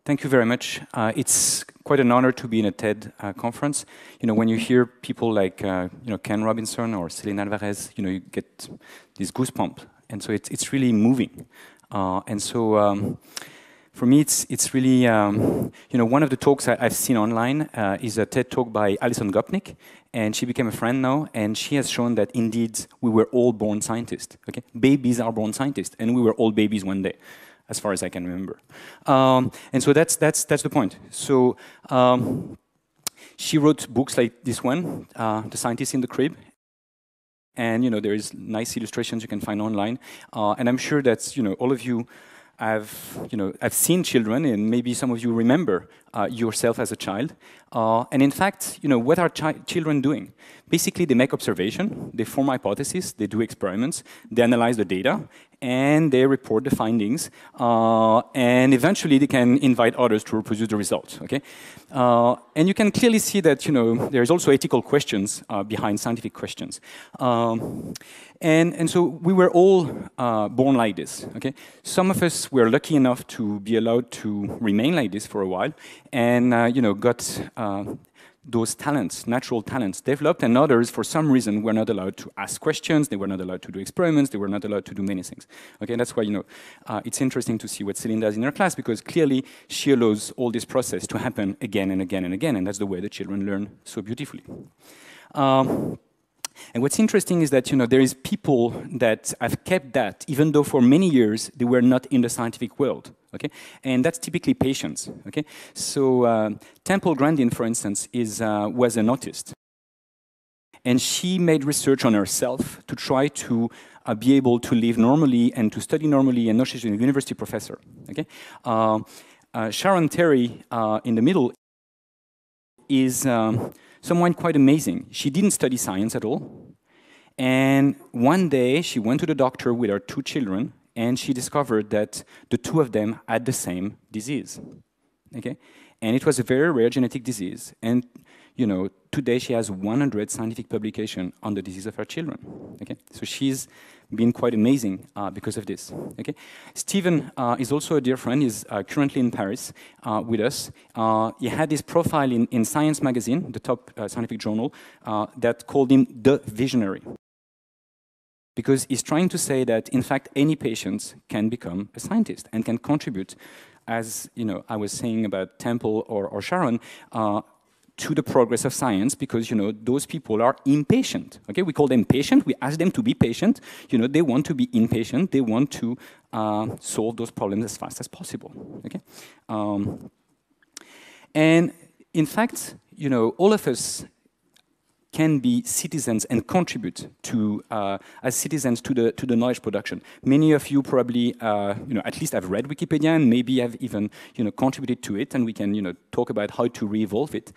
Thank you very much. It's quite an honor to be in a TED conference. You know, when you hear people like Ken Robinson or Selena Alvarez, you get this goosebump, and so it's really moving. For me, it's really one of the talks I've seen online is a TED talk by Alison Gopnik, and she became a friend now, and she has shown that indeed we were all born scientists. Okay, babies are born scientists, and we were all babies one day, as far as I can remember. And so that's the point. So she wrote books like this one, The Scientist in the Crib. And there is nice illustrations you can find online. And I'm sure that all of you have seen children, and maybe some of you remember yourself as a child. And in fact, what are children doing? Basically, they make observation, they form hypotheses, they do experiments, they analyze the data, and they report the findings, and eventually they can invite others to reproduce the results. Okay, and you can clearly see that there's also ethical questions behind scientific questions, and so we were all born like this. Okay, some of us were lucky enough to be allowed to remain like this for a while, and got those talents, natural talents, developed, and others, for some reason, were not allowed to ask questions, they were not allowed to do experiments, they were not allowed to do many things. Okay, and that's why, it's interesting to see what Celine does in her class, because clearly she allows all this process to happen again and again and again, and that's the way the children learn so beautifully. And what's interesting is that there is people that have kept that, even though for many years they were not in the scientific world. Okay, and that's typically patients. Okay, so Temple Grandin, for instance, was an autist, and she made research on herself to try to be able to live normally and to study normally. And now she's a university professor. Okay, Sharon Terry in the middle is someone quite amazing. She didn't study science at all, and one day she went to the doctor with her 2 children, and she discovered that the 2 of them had the same disease. Okay, and it was a very rare genetic disease, and today she has 100 scientific publications on the disease of her children. Okay, so she's been quite amazing because of this. Okay, Stephen is also a dear friend. He's currently in Paris with us. He had this profile in Science magazine, the top scientific journal, that called him the visionary, because he's trying to say that in fact any patient can become a scientist and can contribute, as I was saying about Temple or Sharon, to the progress of science, because those people are impatient. Okay, we call them patient. We ask them to be patient. They want to be impatient. They want to solve those problems as fast as possible. Okay, and in fact, all of us can be citizens and contribute to, as citizens, to the knowledge production. Many of you probably, at least have read Wikipedia and maybe have even, contributed to it, and we can, talk about how to re-evolve it.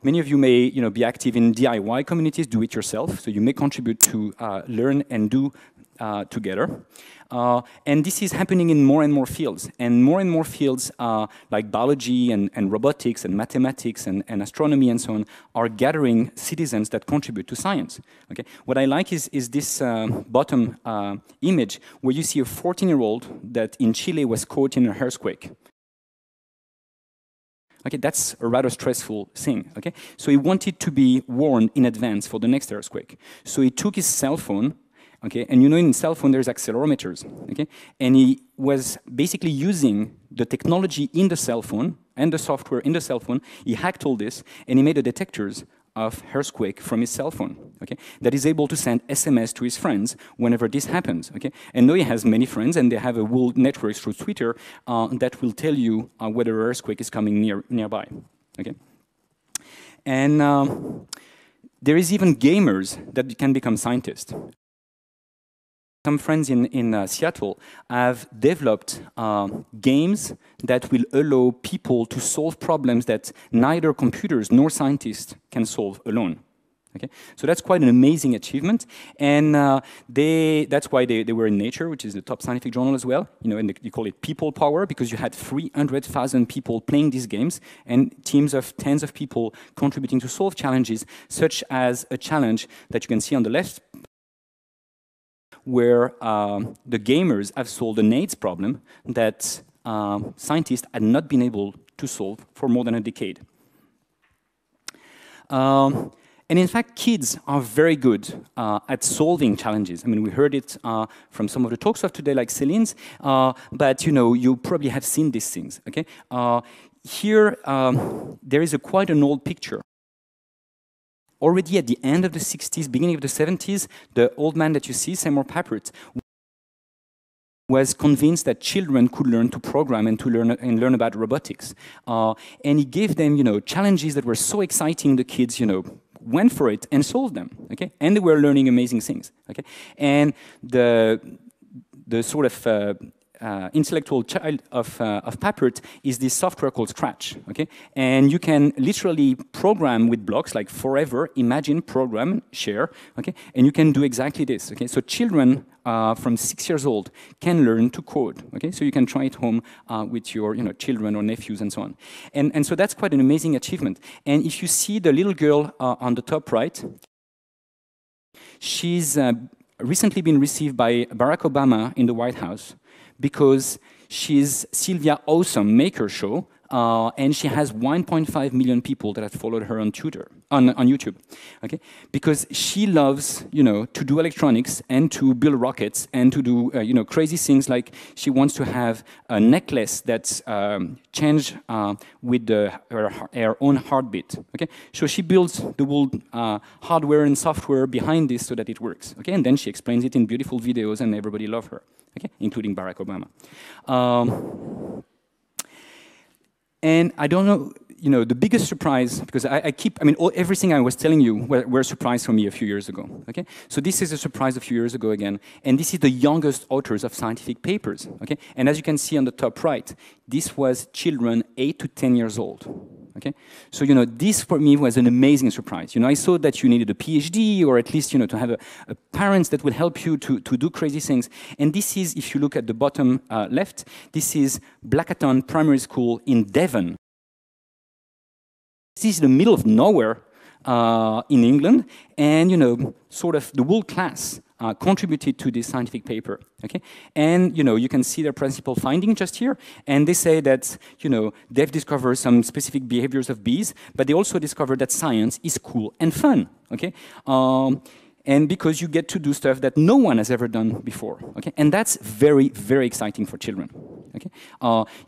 Many of you may, be active in DIY communities, do it yourself, so you may contribute to learn and do together. And this is happening in more and more fields. And more fields like biology and robotics and mathematics and astronomy and so on are gathering citizens that contribute to science. Okay? What I like is this bottom image where you see a 14-year-old that in Chile was caught in an earthquake. Okay, that's a rather stressful thing. Okay? So he wanted to be warned in advance for the next earthquake. So he took his cell phone. Okay, and in cell phone there's accelerometers, okay? And he was basically using the technology in the cell phone and the software in the cell phone. He hacked all this, and he made the detectors of earthquake from his cell phone, okay? That is able to send SMS to his friends whenever this happens, okay? And now he has many friends, and they have a whole network through Twitter that will tell you whether an earthquake is coming nearby, okay? And there is even gamers that can become scientists. Some friends in Seattle have developed games that will allow people to solve problems that neither computers nor scientists can solve alone. Okay? So that's quite an amazing achievement, and that's why they were in Nature, which is the top scientific journal as well. And you call it people power because you had 300,000 people playing these games and teams of tens of people contributing to solve challenges, such as a challenge that you can see on the left, where the gamers have solved an AIDS problem that scientists had not been able to solve for more than a decade. And in fact, kids are very good at solving challenges. I mean, we heard it from some of the talks of today, like Celine's, but you probably have seen these things. Okay, here there is quite an old picture. Already at the end of the 60s, beginning of the 70s, the old man that you see, Seymour Papert, was convinced that children could learn to program and to learn about robotics, and he gave them, challenges that were so exciting. The kids, went for it and solved them. Okay, and they were learning amazing things. Okay, and the sort of intellectual child of Papert is this software called Scratch. Okay, and you can literally program with blocks like forever, imagine, program, share. Okay, and you can do exactly this. Okay, so children from 6 years old can learn to code. Okay, so you can try it home with your children or nephews and so on. And so that's quite an amazing achievement. And if you see the little girl on the top right, she's recently been received by Barack Obama in the White House because she's Sylvia Awesome Maker Show, and she has 1.5 million people that have followed her on YouTube. Okay, because she loves, to do electronics and to build rockets and to do, crazy things, like she wants to have a necklace that's changed with her own heartbeat. Okay, so she builds the whole hardware and software behind this so that it works. Okay, and then she explains it in beautiful videos, and everybody loves her. Okay, including Barack Obama. And I don't know, the biggest surprise, because everything I was telling you were a surprise for me a few years ago. Okay, so this is a surprise a few years ago again, and this is the youngest authors of scientific papers. Okay, and as you can see on the top right, this was children 8 to 10 years old. Okay, so this for me was an amazing surprise. I saw that you needed a PhD, or at least to have a parents that will help you to do crazy things. And this is, if you look at the bottom left, this is Blackaton Primary School in Devon. This is the middle of nowhere in England, and sort of the whole class contributed to this scientific paper. Okay, and you can see their principal finding just here, and they say that they've discovered some specific behaviors of bees, but they also discovered that science is cool and fun. Okay, and because you get to do stuff that no one has ever done before. Okay, and that's very, very exciting for children. Okay,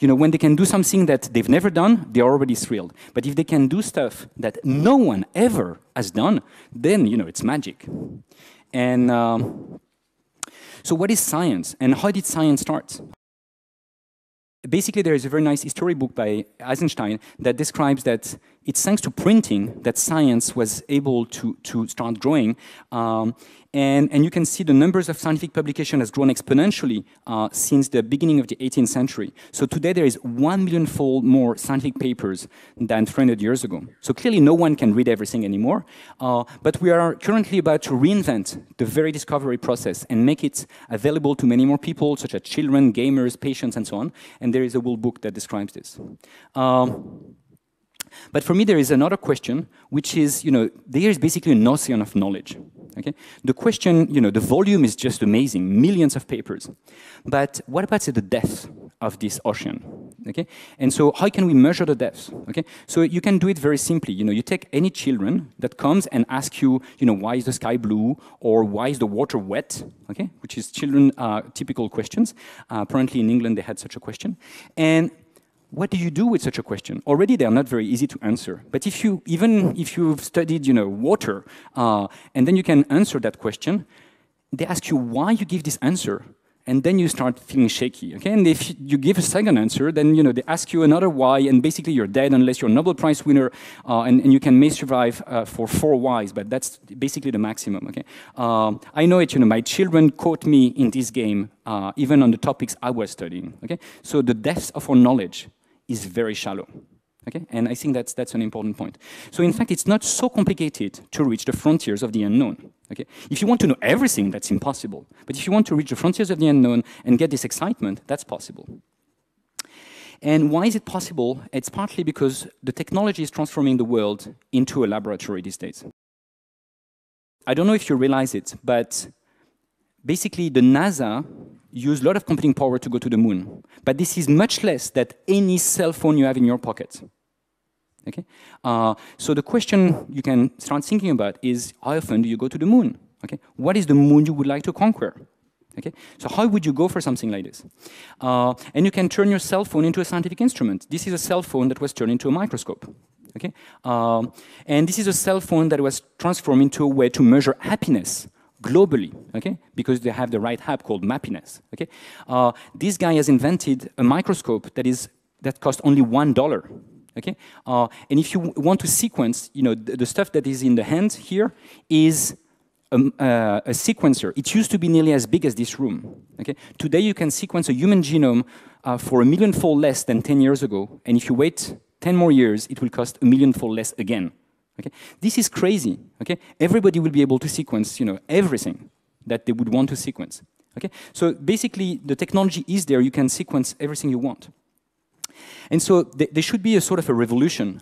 when they can do something that they've never done, they're already thrilled. But if they can do stuff that no one ever has done, then it's magic. And so what is science, and how did science start? Basically, there is a very nice history book by Eisenstein that describes that it's thanks to printing that science was able to start growing. And you can see the numbers of scientific publication has grown exponentially since the beginning of the 18th century. So today there is 1 million-fold more scientific papers than 300 years ago. So clearly no one can read everything anymore, but we are currently about to reinvent the very discovery process and make it available to many more people, such as children, gamers, patients, and so on. And there is a whole book that describes this. But for me, there is another question, which is, there is basically an ocean of knowledge. Okay? The question, the volume is just amazing, millions of papers. But what about the depth of this ocean? Okay? And so how can we measure the depth? Okay? So you can do it very simply. You take any children that comes and ask you, why is the sky blue, or why is the water wet? Okay? Which is children typical questions. Apparently in England they had such a question. And what do you do with such a question? Already they are not very easy to answer. But even if you've studied, water, and then you can answer that question, they ask you why you give this answer, and then you start feeling shaky. Okay, and if you give a second answer, then they ask you another why, and basically you're dead unless you're a Nobel Prize winner, and you may survive for 4 whys, but that's basically the maximum. Okay, I know it. My children caught me in this game, even on the topics I was studying. Okay, so the depth of our knowledge is very shallow. Okay? And I think that's an important point. So in fact, it's not so complicated to reach the frontiers of the unknown. Okay? If you want to know everything, that's impossible. But if you want to reach the frontiers of the unknown and get this excitement, that's possible. And why is it possible? It's partly because the technology is transforming the world into a laboratory these days. I don't know if you realize it, but basically the NASA use a lot of computing power to go to the moon. But this is much less than any cell phone you have in your pocket. Okay? So the question you can start thinking about is, how often do you go to the moon? Okay? What is the moon you would like to conquer? Okay? So how would you go for something like this? And you can turn your cell phone into a scientific instrument. This is a cell phone that was turned into a microscope. Okay? And this is a cell phone that was transformed into a way to measure happiness globally, okay? Because they have the right app called Mappiness. Okay? This guy has invented a microscope that costs only $1. Okay? And if you want to sequence, the stuff that is in the hand here is a sequencer. It used to be nearly as big as this room. Okay? Today you can sequence a human genome for 1 million-fold less than 10 years ago, and if you wait 10 more years, it will cost 1 million-fold less again. Okay? This is crazy. Okay? Everybody will be able to sequence, everything that they would want to sequence. Okay? So basically, the technology is there. You can sequence everything you want. And so there should be a sort of a revolution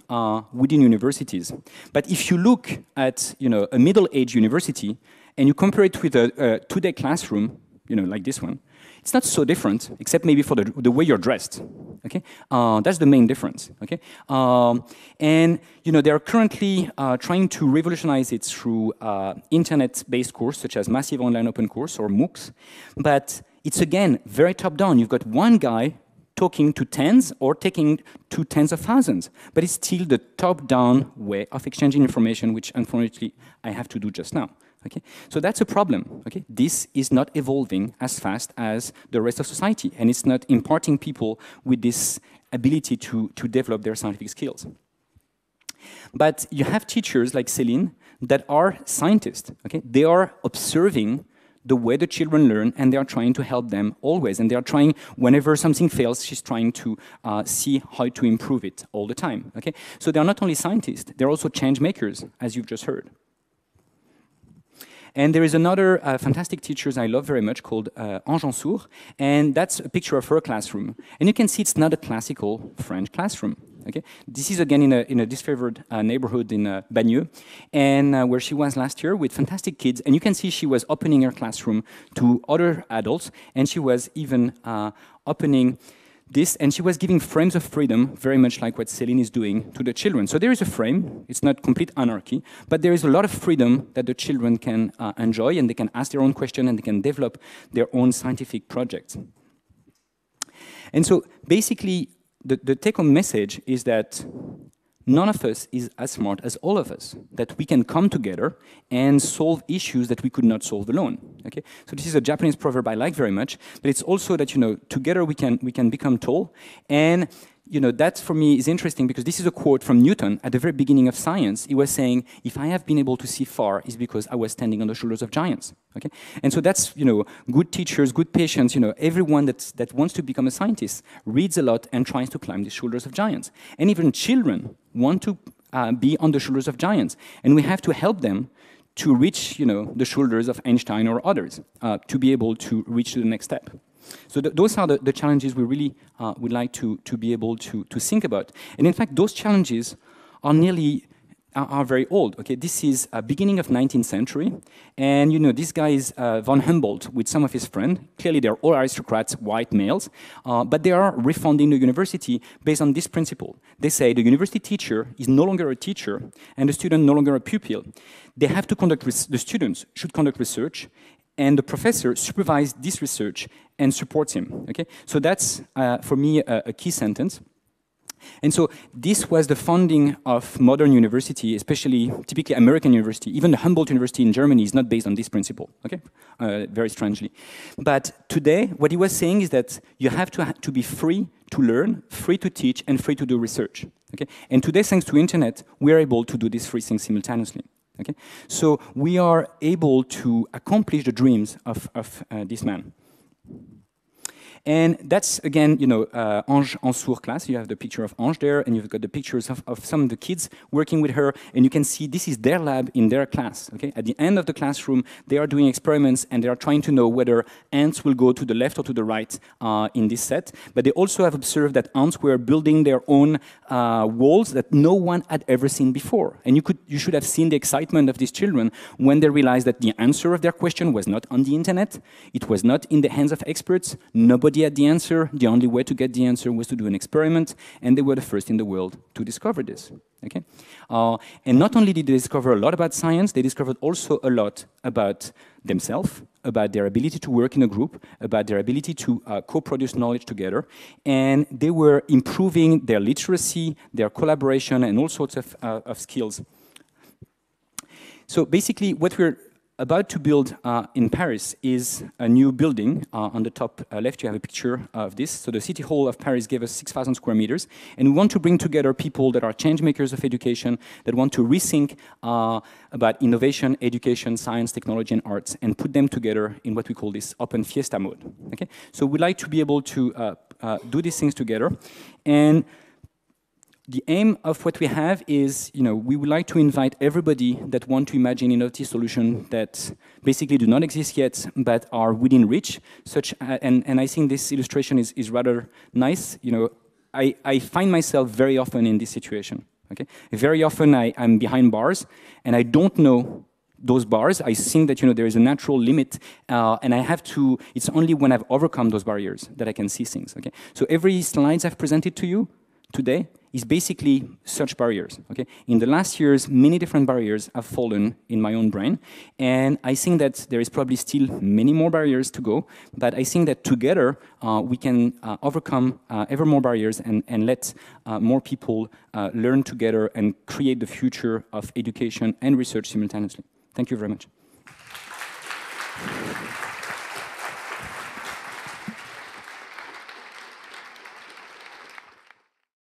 within universities. But if you look at a middle-aged university and you compare it with a two-day classroom, like this one, it's not so different, except maybe for the way you're dressed. Okay, that's the main difference. Okay, and they are currently trying to revolutionize it through internet-based courses such as Massive Online Open Course or MOOCs. But it's again very top-down. You've got one guy talking to tens or taking to tens of thousands. But it's still the top-down way of exchanging information, which unfortunately I have to do just now. Okay? So that's a problem. Okay? This is not evolving as fast as the rest of society, and it's not imparting people with this ability to develop their scientific skills. But you have teachers like Céline that are scientists. Okay? They are observing the way the children learn, and they are trying to help them always. And they are trying, whenever something fails, she's trying to see how to improve it all the time. Okay? So they are not only scientists, they're also change makers, as you've just heard. And there is another fantastic teacher I love very much called Ange Ansour, and that's a picture of her classroom. And you can see it's not a classical French classroom. Okay? This is again in a disfavored neighborhood in Bagneux, and where she was last year with fantastic kids. And you can see she was opening her classroom to other adults, and she was even opening this, and she was giving frames of freedom, very much like what Céline is doing to the children. So there is a frame, it's not complete anarchy, but there is a lot of freedom that the children can enjoy, and they can ask their own question, and they can develop their own scientific projects. And so basically, the take-home message is that none of us is as smart as all of us, that we can come together and solve issues that we could not solve alone. Okay? So this is a Japanese proverb I like very much, but it's also that together we can become tall. And that for me is interesting because this is a quote from Newton at the very beginning of science. He was saying, if I have been able to see far, it's because I was standing on the shoulders of giants. Okay? And so that's, good teachers, good patients, everyone that wants to become a scientist reads a lot and tries to climb the shoulders of giants. And even children want to be on the shoulders of giants. And we have to help them to reach, the shoulders of Einstein or others, to be able to reach to the next step. So those are the challenges we really would like to be able to think about. And in fact, those challenges are very old. Okay, this is beginning of 19th century, and this guy is von Humboldt with some of his friends. Clearly, they're all aristocrats, white males, but they are refounding the university based on this principle. They say the university teacher is no longer a teacher, and the student no longer a pupil. They have to conduct. The students should conduct research, and the professor supervises this research and supports him. Okay, so that's for me a key sentence. And so this was the founding of modern university, especially typically American university. Even the Humboldt University in Germany is not based on this principle, okay? Very strangely. But today, what he was saying is that you have to be free to learn, free to teach, and free to do research, okay? And today, thanks to internet, we are able to do these three things simultaneously, okay? So we are able to accomplish the dreams of this man. And that's, again, you know, Ange Ansour class. You have the picture of Ange there, and you've got the pictures of some of the kids working with her, and you can see this is their lab in their class, okay? At the end of the classroom, they are doing experiments, and they are trying to know whether ants will go to the left or to the right in this set. But they also have observed that ants were building their own walls that no one had ever seen before. And you should have seen the excitement of these children when they realized that the answer of their question was not on the internet, it was not in the hands of experts, nobody had the answer, the only way to get the answer was to do an experiment, and they were the first in the world to discover this. Okay? And not only did they discover a lot about science, they discovered also a lot about themselves, about their ability to work in a group, about their ability to co-produce knowledge together, and they were improving their literacy, their collaboration, and all sorts of skills. So basically, what we're about to build in Paris is a new building. On the top left, you have a picture of this. So the City Hall of Paris gave us 6,000 square meters, and we want to bring together people that are change makers of education, that want to rethink about innovation, education, science, technology, and arts, and put them together in what we call this open fiesta mode. Okay? So we'd like to be able to do these things together. And the aim of what we have is, you know, we would like to invite everybody that want to imagine innovative solutions that basically do not exist yet, but are within reach. And I think this illustration is rather nice. You know, I find myself very often in this situation. Okay, very often I'm behind bars, and I don't know those bars. I think that, you know, there is a natural limit, and I have to. It's only when I've overcome those barriers that I can see things. Okay, so every slides I've presented to you today is basically such barriers. Okay, in the last years, many different barriers have fallen in my own brain, and I think that there is probably still many more barriers to go. But I think that together we can overcome ever more barriers and let more people learn together and create the future of education and research simultaneously. Thank you very much.